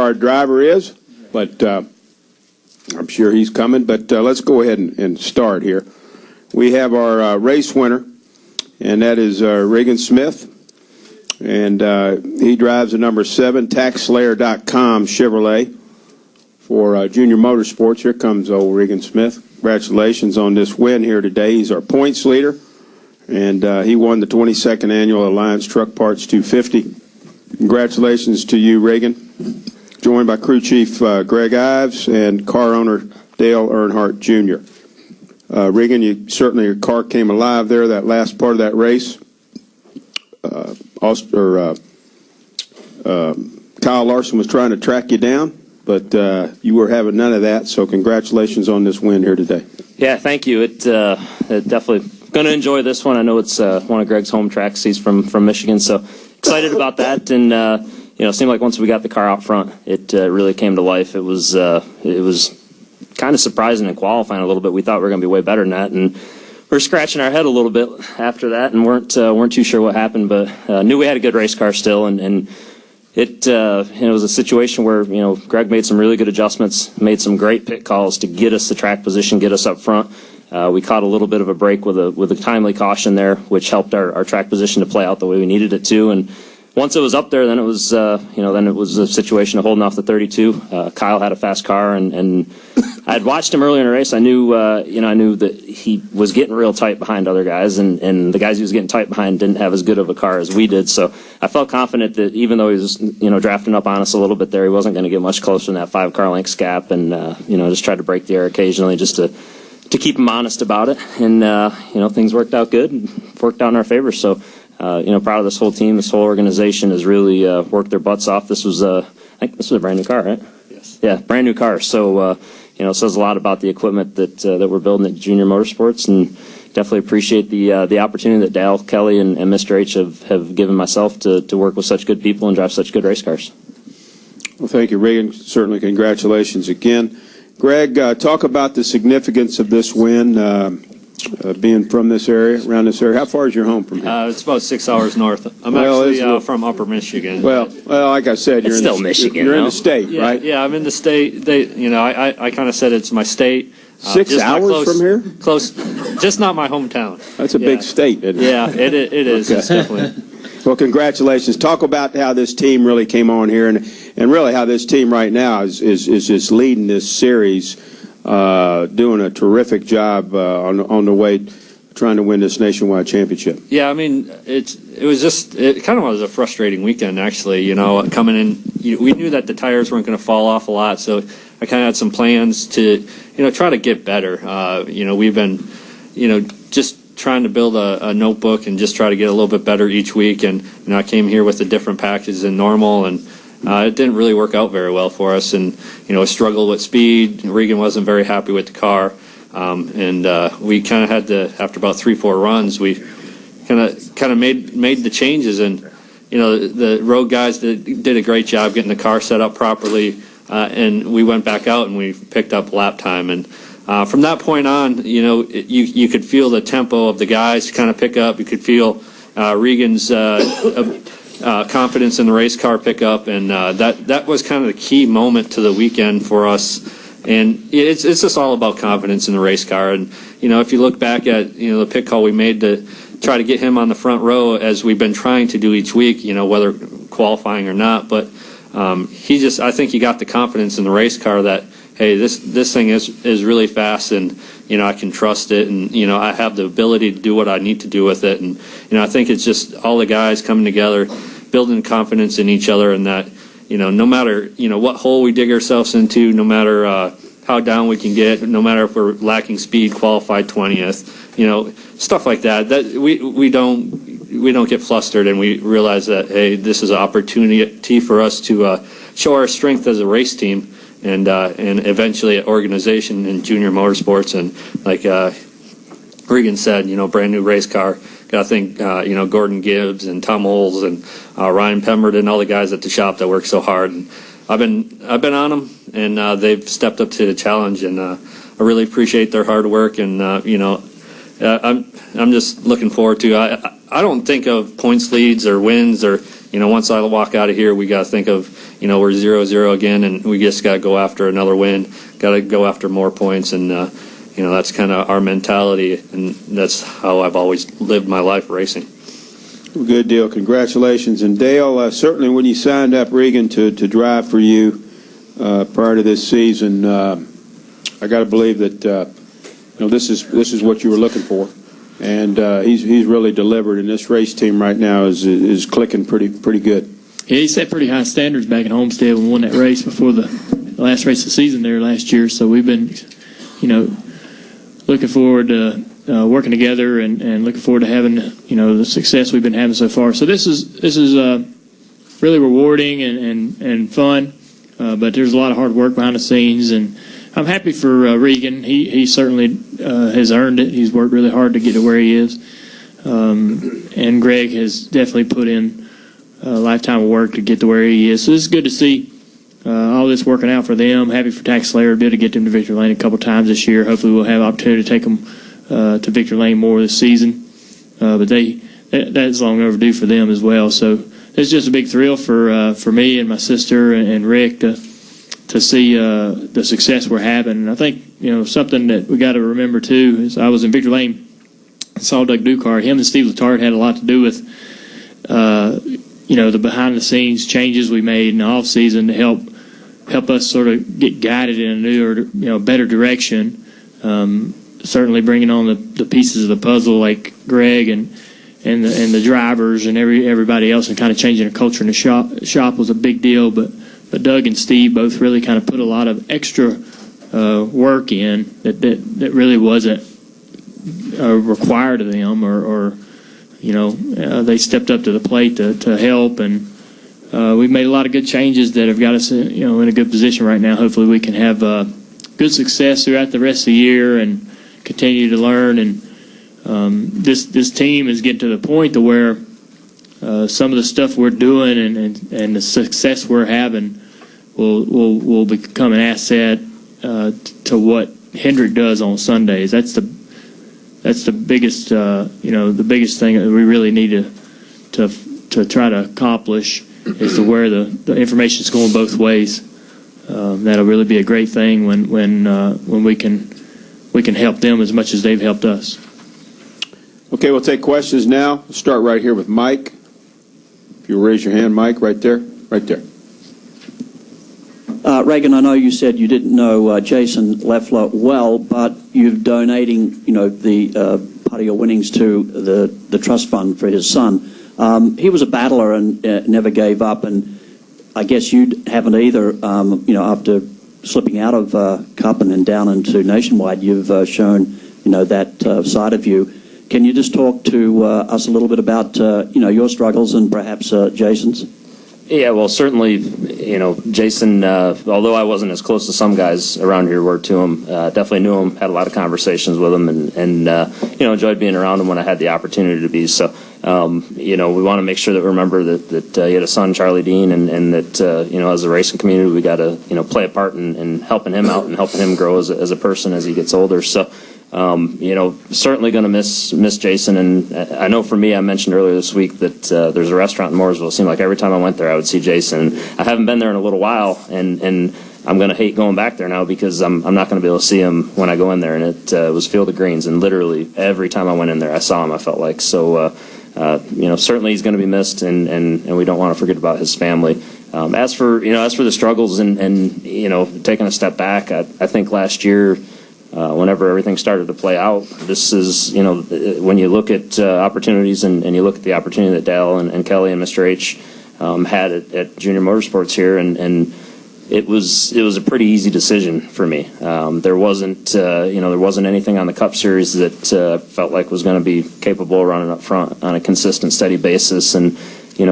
our driver is, but I'm sure he's coming. But let's go ahead and start here. We have our race winner, and that is Regan Smith. And he drives the number 7 TaxSlayer.com Chevrolet for Junior Motorsports. Here comes old Regan Smith. Congratulations on this win here today. He's our points leader, and he won the 22nd Annual Alliance Truck Parts 250. Congratulations to you, Regan. Joined by crew chief Greg Ives and car owner Dale Earnhardt Jr. Regan, your car came alive there, that last part of that race. Kyle Larson was trying to track you down, but you were having none of that, so congratulations on this win here today. Yeah, thank you. It definitely going to enjoy this one. I know it's one of Greg's home tracks. He's from Michigan, so excited about that. And it seemed like once we got the car out front, it really came to life. It was kind of surprising in qualifying a little bit. We thought we were going to be way better than that, and we're scratching our head a little bit after that, and weren't too sure what happened, but knew we had a good race car still, and it was a situation where Greg made some really good adjustments, made some great pit calls to get us the track position, get us up front. We caught a little bit of a break with a timely caution there, which helped our track position to play out the way we needed it to. And once it was up there, then it was a situation of holding off the 32. Kyle had a fast car, and I had watched him earlier in the race. I knew that he was getting real tight behind other guys, and the guys he was getting tight behind didn't have as good of a car as we did. So I felt confident that even though he was drafting up on us a little bit there, he wasn't going to get much closer than that 5 car lengths gap, and just tried to break the air occasionally just to keep him honest about it. And things worked out good, worked out in our favor. So. Proud of this whole team. This whole organization has really worked their butts off. This was I think this was a brand new car, right? Yes. Yeah, brand new car. So, it says a lot about the equipment that we're building at Junior Motorsports, and definitely appreciate the opportunity that Dale, Kelly, and Mr. H have given myself to work with such good people and drive such good race cars. Well, thank you, Regan. Certainly congratulations again. Greg, talk about the significance of this win. Being from this area, around this area. How far is your home from here? It's about 6 hours north. I'm actually from Upper Michigan. Well, like I said, you're in Michigan. You're in the state, yeah, right? Yeah, I'm in the state. I kind of said it's my state. 6 hours from here? Close, just not my hometown. That's a big state, isn't it? Yeah, it is. Okay. It's definitely. Well, congratulations. Talk about how this team really came on here, and really how this team right now is just leading this series. Doing a terrific job on the way trying to win this nationwide championship. Yeah, I mean, it kind of was a frustrating weekend, actually. Coming in, we knew that the tires weren't going to fall off a lot, so I kind of had some plans to, try to get better. We've been, just trying to build a notebook and just try to get a little bit better each week, and I came here with a different package than normal, and it didn't really work out very well for us, and struggled with speed. Regan wasn't very happy with the car, and we kind of had to, after about 3-4 runs, we kind of made the changes, and the road guys did a great job getting the car set up properly, and we went back out and we picked up lap time, and from that point on, you could feel the tempo of the guys kind of pick up. You could feel Regan's confidence in the race car pickup, and that was kind of the key moment to the weekend for us. And it's just all about confidence in the race car. And if you look back at the pit call we made to try to get him on the front row, as we've been trying to do each week, whether qualifying or not, but I think he got the confidence in the race car that, hey, this thing is really fast, and I can trust it, and I have the ability to do what I need to do with it. And I think it's just all the guys coming together, building confidence in each other, and that no matter what hole we dig ourselves into, no matter how down we can get, no matter if we're lacking speed, qualified 20th, stuff like that. That we don't get flustered, and we realize that, hey, this is an opportunity for us to show our strength as a race team. And eventually an organization in Junior Motorsports, and like Regan said, brand new race car. Got to think, Gordon Gibbs and Tom Holes and Ryan Pemberton, all the guys at the shop that work so hard. And I've been on them, and they've stepped up to the challenge, and I really appreciate their hard work. And I'm just looking forward to. I don't think of points leads or wins or once I walk out of here, we got to think of, we're 0-0 again, and we just got to go after another win, got to go after more points, and that's kind of our mentality, and that's how I've always lived my life racing. Good deal. Congratulations. And Dale, certainly when you signed up Regan to drive for you prior to this season, I got to believe that this is what you were looking for, and he's really delivered. And this race team right now is clicking pretty good. Yeah, he set pretty high standards back in Homestead when we won that race before the last race of the season there last year. So we've been, looking forward to working together and looking forward to having, the success we've been having so far. So this is really rewarding and fun, but there's a lot of hard work behind the scenes, and I'm happy for Regan. He certainly has earned it. He's worked really hard to get to where he is, and Greg has definitely put in a lifetime of work to get to where he is. So it's good to see all this working out for them. Happy for Tax Slayer to be able to get them to Victory Lane a couple times this year. Hopefully we'll have opportunity to take them to Victory Lane more this season. But that's long overdue for them as well. So it's just a big thrill for me and my sister and Rick to see the success we're having. And I think, something that we got to remember too is I was in Victory Lane, saw Doug Ducard. Him and Steve Letard had a lot to do with the behind-the-scenes changes we made in the off-season to help us sort of get guided in a new or better direction. Certainly bringing on the pieces of the puzzle like Greg and the drivers and everybody else, and kind of changing the culture in the shop was a big deal. But Doug and Steve both really kind of put a lot of extra work in that really wasn't required of them, or they stepped up to the plate to help, and we've made a lot of good changes that have got us in a good position right now. Hopefully we can have good success throughout the rest of the year and continue to learn. And this team is getting to the point to where some of the stuff we're doing and the success we're having will become an asset to what Hendrick does on Sundays. That's the biggest the biggest thing that we really need to try to accomplish is to where the information is going both ways. That'll really be a great thing when we can help them as much as they've helped us. Okay, we'll take questions now. We'll start right here with Mike. If you raise your hand, Mike, right there. Regan, I know you said you didn't know Jason Leffler well, but you're donating, the part of your winnings to the trust fund for his son. He was a battler and never gave up, and I guess you haven't either. After slipping out of Cup and then down into Nationwide, you've shown, that side of you. Can you just talk to us a little bit about, your struggles and perhaps Jason's? Yeah, well, certainly, Jason, although I wasn't as close to some guys around here were to him, definitely knew him, had a lot of conversations with him, and enjoyed being around him when I had the opportunity to be. So, we want to make sure that we remember that he had a son, Charlie Dean, and that, as a racing community, we got to, play a part in helping him out and helping him grow as a person as he gets older. So, certainly going to miss Jason. And I know for me, I mentioned earlier this week that there's a restaurant in Mooresville. It seemed like every time I went there, I would see Jason. I haven't been there in a little while, and I'm going to hate going back there now because I'm not going to be able to see him when I go in there. And it was Field of Greens, and literally every time I went in there, I saw him, I felt like. So, certainly he's going to be missed, and we don't want to forget about his family. As for the struggles and taking a step back, I think last year, whenever everything started to play out, this is, when you look at opportunities and you look at the opportunity that Dale and Kelly and Mr. H had at Junior Motorsports here, and it was a pretty easy decision for me. There wasn't anything on the Cup Series that felt like was going to be capable of running up front on a consistent, steady basis, and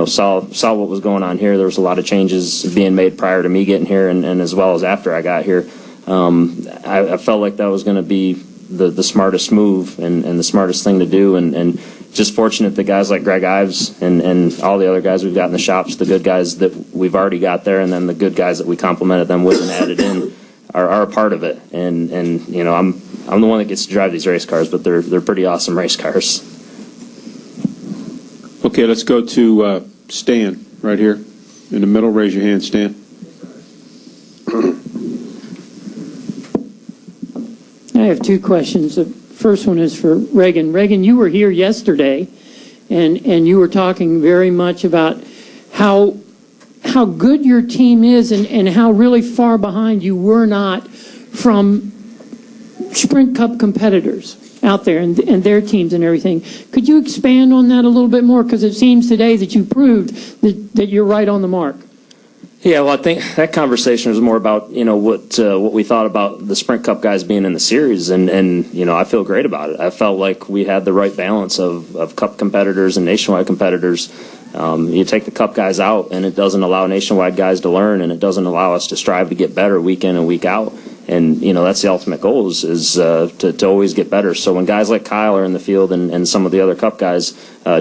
saw what was going on here. There was a lot of changes being made prior to me getting here, and as well as after I got here. I felt like that was going to be the smartest move and the smartest thing to do, and just fortunate that guys like Greg Ives and all the other guys we've got in the shops, the good guys that we've already got there, and then the good guys that we complemented them with and added in are a part of it. And I'm the one that gets to drive these race cars, but they're pretty awesome race cars. Okay, let's go to Stan. right here in the middle. Raise your hand, Stan. I have two questions. The first one is for Regan. Regan, you were here yesterday, and you were talking very much about how good your team is and how really far behind you were not from Sprint Cup competitors out there and their teams and everything. Could you expand on that a little bit more? Because it seems today that you proved that you're right on the mark. Yeah, well, I think that conversation was more about, what we thought about the Sprint Cup guys being in the series, and I feel great about it. I felt like we had the right balance of Cup competitors and Nationwide competitors. You take the Cup guys out, and it doesn't allow Nationwide guys to learn, and it doesn't allow us to strive to get better week in and week out. And, that's the ultimate goal is to always get better. So when guys like Kyle are in the field and some of the other Cup guys,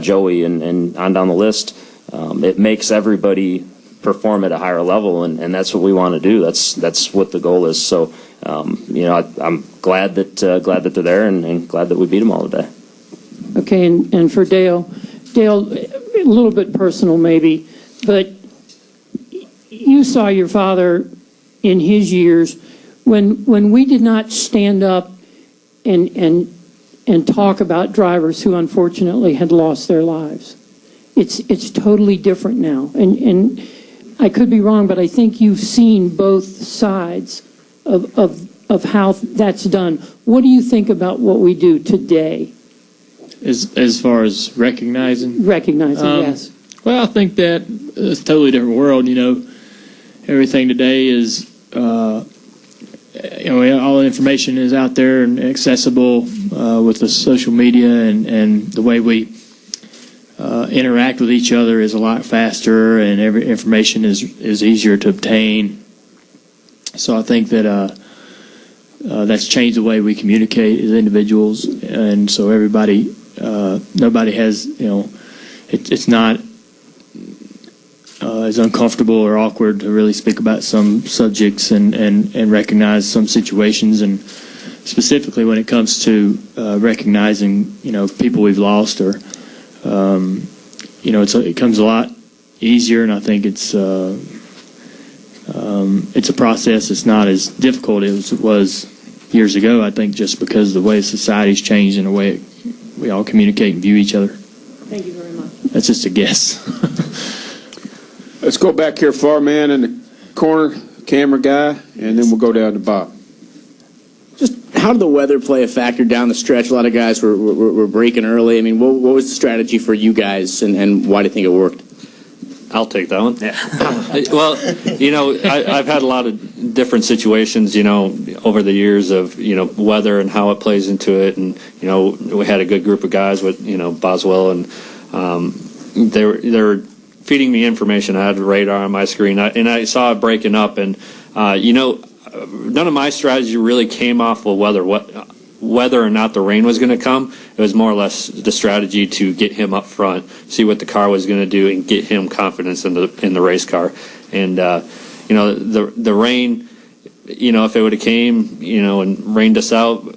Joey and on down the list, it makes everybody perform at a higher level, and that's what we want to do. That's what the goal is. So, I'm glad that they're there and glad that we beat them all today. Okay, and for Dale, a little bit personal maybe, but you saw your father in his years when we did not stand up and talk about drivers who unfortunately had lost their lives. It's totally different now, and I could be wrong, but I think you've seen both sides of how that's done. What do you think about what we do today? As far as recognizing? Yes. Well, I think that it's a totally different world. Everything today is, all the information is out there and accessible with the social media, and the way we interact with each other is a lot faster, and every information is easier to obtain. So I think that that's changed the way we communicate as individuals, and so nobody has, it's not as uncomfortable or awkward to really speak about some subjects and recognize some situations, and specifically when it comes to recognizing, people we've lost, or it comes a lot easier, and I think it's a process that's not as difficult as it was years ago. I think just because of the way society's changed and the way we all communicate and view each other. Thank you very much. That's just a guess. Let's go back here, far man in the corner, camera guy, and then we'll go down to Bob. Just how did the weather play a factor down the stretch? A lot of guys were braking early. I mean, what was the strategy for you guys, and why do you think it worked? I'll take that one. Yeah. Well, I've had a lot of different situations, over the years of, weather and how it plays into it. And, we had a good group of guys with, Boswell, and they were feeding me information. I had the radar on my screen, and I saw it breaking up. And, none of my strategy really came off of whether or not the rain was going to come. It was more or less the strategy to get him up front, see what the car was going to do, and get him confidence in the race car. And the rain, if it would have came, and rained us out,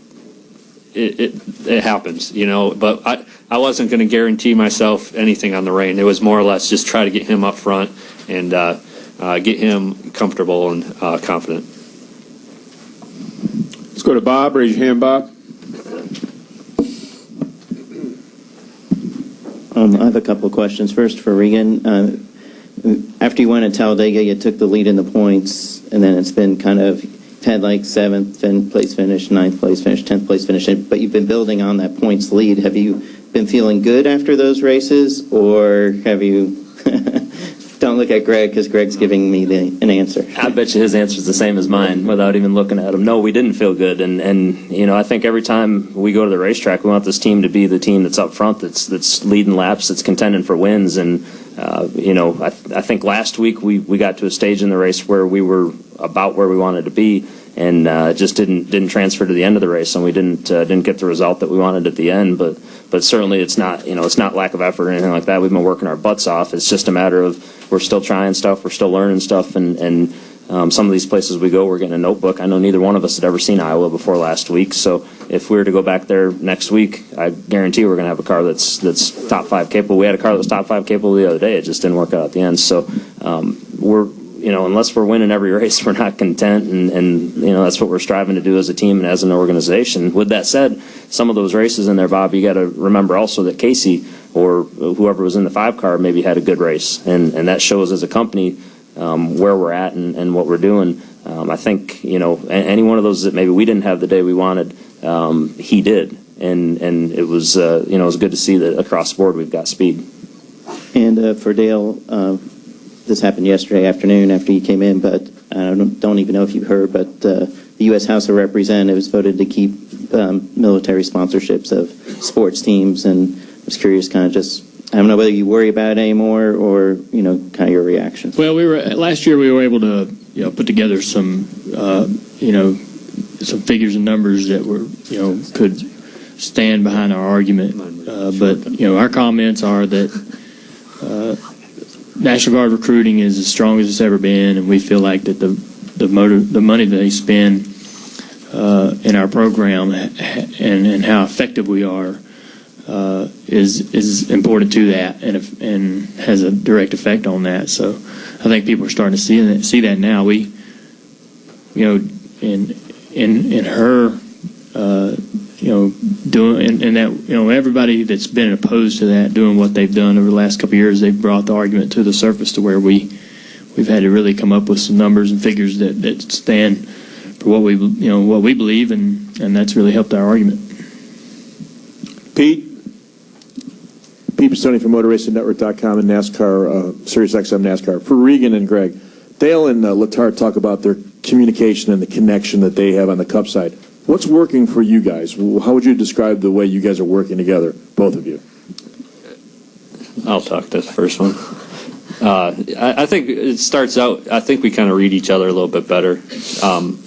it happens, But I wasn't going to guarantee myself anything on the rain. It was more or less just try to get him up front and get him comfortable and confident. Let's go to Bob. Raise your hand, Bob. I have a couple of questions. First for Regan. After you won at Talladega, you took the lead in the points, and then it's been kind of had like 7th place finish, 9th place finish, 10th place finish, but you've been building on that points lead. Have you been feeling good after those races, or have you... Don't look at Greg, because Greg's giving me an answer. I bet you his answer is the same as mine without even looking at him. No, we didn't feel good. And I think every time we go to the racetrack, we want this team to be the team that's up front, that's leading laps, that's contending for wins. And, I think last week we got to a stage in the race where we were about where we wanted to be, and just didn't transfer to the end of the race, and we didn't get the result that we wanted at the end. But certainly it's not lack of effort or anything like that. We've been working our butts off. It's just a matter of we're still trying stuff, we're still learning stuff, and Some of these places we go, we're getting a notebook. I know neither one of us had ever seen Iowa before last week, so if we were to go back there next week, I guarantee we're going to have a car that's top 5 capable. We had a car that was top 5 capable the other day. It just didn't work out at the end. So unless we're winning every race, we're not content, and that's what we're striving to do as a team and as an organization. With that said, some of those races in there, Bob, you got to remember also that Casey or whoever was in the 5 car maybe had a good race, and that shows as a company where we're at and what we're doing. I think any one of those that maybe we didn't have the day we wanted, he did, and it was it was good to see that across the board we've got speed. And for Dale, this happened yesterday afternoon after you came in, but I don't even know if you heard, but the U.S. House of Representatives voted to keep military sponsorships of sports teams, and I was curious, kind of just, I don't know whether you worry about it anymore or kind of your reaction. Well, last year we were able to put together some some figures and numbers that were could stand behind our argument. But our comments are that National Guard recruiting is as strong as it's ever been, and we feel like that the money that they spend in our program and how effective we are is important to that and has a direct effect on that. So I think people are starting to see that now. We in her doing and that everybody that's been opposed to that doing what they've done over the last couple of years, they've brought the argument to the surface to where we've had to really come up with some numbers and figures that stand for what we believe, and that's really helped our argument. Pete Pistone from MotorRacingNetwork.com and NASCAR, SiriusXM NASCAR. For Regan and Greg, Dale and Letarte talk about their communication and the connection that they have on the Cup side. What's working for you guys? How would you describe the way you guys are working together, both of you? I'll talk this first one. I think it starts out, I think we kind of read each other a little bit better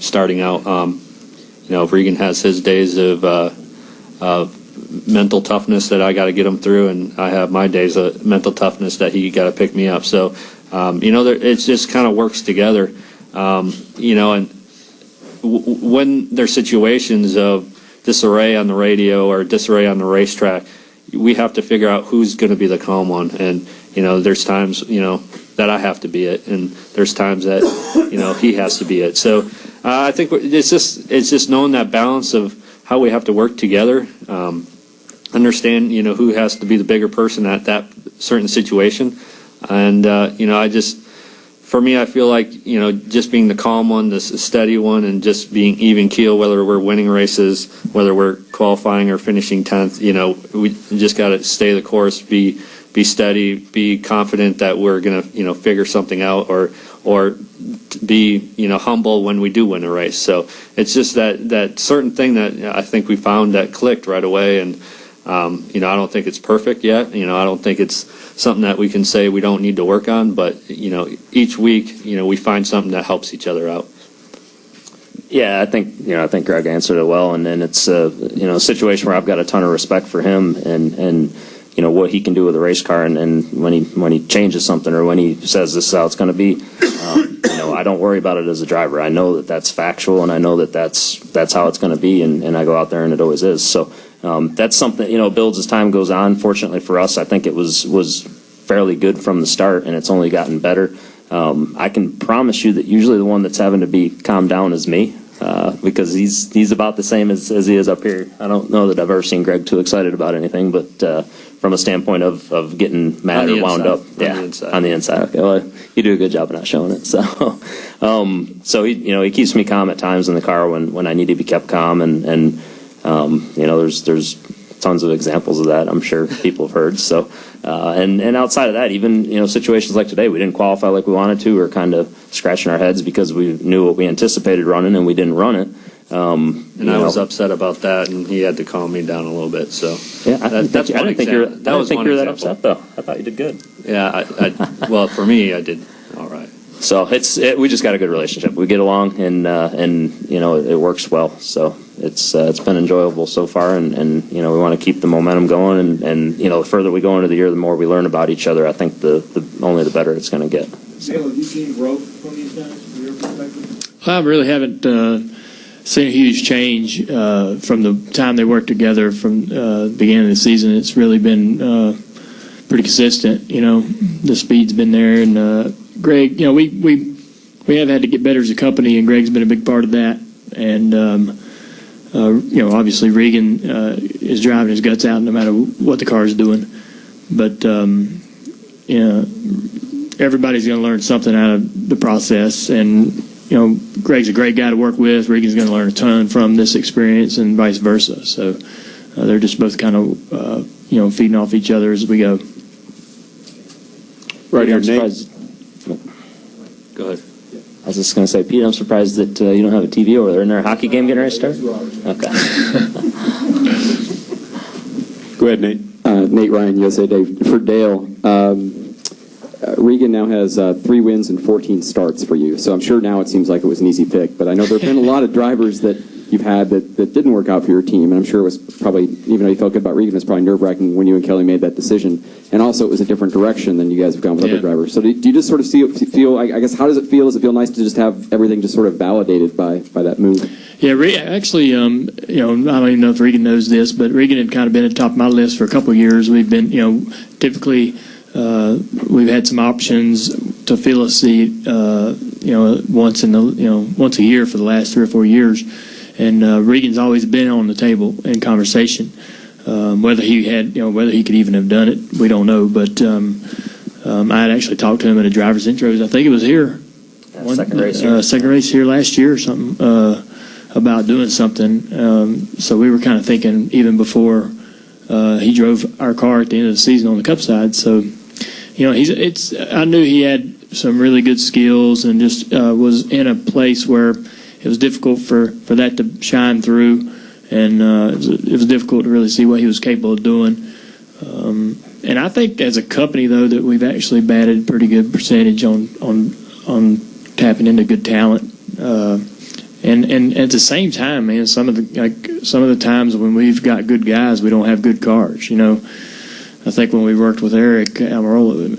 starting out. Regan has his days of mental toughness that I got to get him through, and I have my days of mental toughness that he got to pick me up. So, it just kind of works together, and when there's situations of disarray on the radio or disarray on the racetrack, we have to figure out who's going to be the calm one. And, there's times, that I have to be it, and there's times that, he has to be it. So I think it's just knowing that balance of how we have to work together, understand, who has to be the bigger person at that certain situation. And, for me, I feel like, just being the calm one, the steady one, and just being even keel, whether we're winning races, whether we're qualifying or finishing 10th, we just got to stay the course, be steady, be confident that we're going to, figure something out, or be, humble when we do win a race. So it's just that certain thing that I think we found that clicked right away. And, I don't think it's perfect yet. I don't think it's something that we can say we don't need to work on, but, each week, we find something that helps each other out. Yeah, I think Greg answered it well, and it's a situation where I've got a ton of respect for him and what he can do with a race car, and when he changes something or when he says this is how it's going to be, I don't worry about it as a driver. I know that that's factual, and I know that that's how it's going to be, and I go out there and it always is. So that's something builds as time goes on. Fortunately for us, I think it was fairly good from the start, and it's only gotten better. I can promise you that usually the one that's having to be calmed down is me. Because he's about the same as he is up here. I don't know that I've ever seen Greg too excited about anything, but from a standpoint of getting mad or wound up, on the inside. Okay, well, you do a good job of not showing it. So, so he keeps me calm at times in the car when I need to be kept calm, and there's tons of examples of that. I'm sure people have heard. So, and outside of that, even situations like today, we didn't qualify like we wanted to. We were kind of scratching our heads because we knew what we anticipated running, and we didn't run it. And I was upset about that, and he had to calm me down a little bit. So yeah, I didn't think you were that upset though. I thought you did good. Yeah, well, for me, I did all right. So we just got a good relationship. We get along, and it works well. So it's been enjoyable so far, and we want to keep the momentum going, and the further we go into the year, the more we learn about each other. I think the only the better it's going to get. Dale, have you seen growth from these guys? I really haven't seen a huge change from the time they worked together from the beginning of the season. It's really been pretty consistent. The speed's been there, and Greg, we have had to get better as a company, and Greg's been a big part of that. And obviously Regan is driving his guts out no matter what the car is doing. But everybody's going to learn something out of the process, and Greg's a great guy to work with. Regan's going to learn a ton from this experience, and vice versa. So they're just both kind of feeding off each other as we go. Right here, Nate. Go ahead. I was just going to say, Pete, I'm surprised that you don't have a TV over there. Isn't there a hockey game getting ready to start? Okay. Go ahead, Nate. Nate Ryan, USA Today. For Dale, Regan now has 3 wins and 14 starts for you. So I'm sure now it seems like it was an easy pick. But I know there have been a lot of drivers that you've had that didn't work out for your team. And I'm sure it was probably, even though you felt good about Regan, it was probably nerve-wracking when you and Kelly made that decision. And also it was a different direction than you guys have gone with other drivers. So do you just sort of feel, I guess, how does it feel? Does it feel nice to just have everything just sort of validated by that move? Yeah, actually, I don't even know if Regan knows this, but Regan had kind of been at the top of my list for a couple of years. We've been, typically we've had some options to fill a seat, once a year for the last 3 or 4 years, and Regan's always been on the table in conversation. Whether he could even have done it, we don't know. But I had actually talked to him at a driver's intros. I think it was here, Second race here last year or something, about doing something. So we were kind of thinking even before he drove our car at the end of the season on the Cup side. So, I knew he had some really good skills and just was in a place where it was difficult for that to shine through, and it was difficult to really see what he was capable of doing. And I think as a company, though, that we've actually batted pretty good percentage on tapping into good talent. And at the same time, man, some of the times when we've got good guys, we don't have good cars. I think when we worked with Eric Amarola,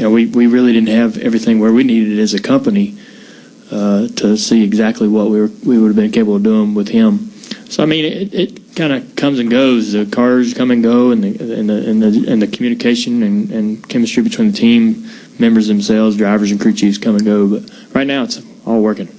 we really didn't have everything where we needed it as a company to see exactly what we would have been capable of doing with him. So I mean, it kind of comes and goes. The cars come and go, and the communication and chemistry between the team members themselves, drivers and crew chiefs, come and go. But right now, it's all working.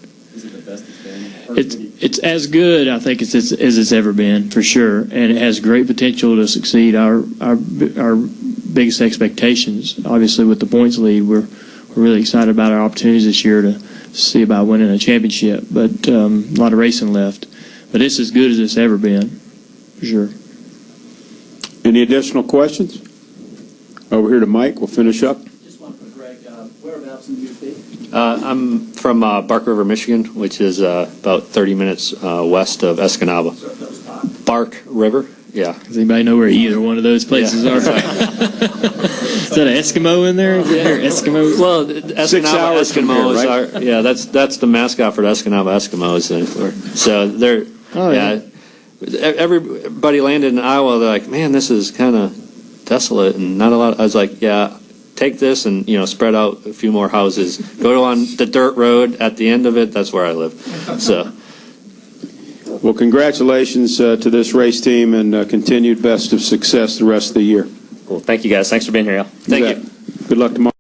It's as good, I think, as it's ever been, for sure, and it has great potential to succeed our biggest expectations. Obviously, with the points lead, we're really excited about our opportunities this year to see about winning a championship. But a lot of racing left. But it's as good as it's ever been, for sure. Any additional questions? Over here to Mike. We'll finish up. Just one for Greg. Whereabouts in UP? I'm from Bark River, Michigan, which is about 30 minutes west of Escanaba. Bark River, yeah. Does anybody know where either one of those places are? Is that an Eskimo in there? Eskimo? Well, Escanaba Eskimos are, yeah, that's the mascot for the Escanaba Eskimos. So they're, everybody landed in Iowa, they're like, man, this is kind of desolate and not a lot. I was like, yeah. Take this and spread out a few more houses. Go on the dirt road at the end of it. That's where I live. So, well, congratulations to this race team, and continued best of success the rest of the year. Cool. Thank you, guys. Thanks for being here, Al. Thank you. Good luck tomorrow.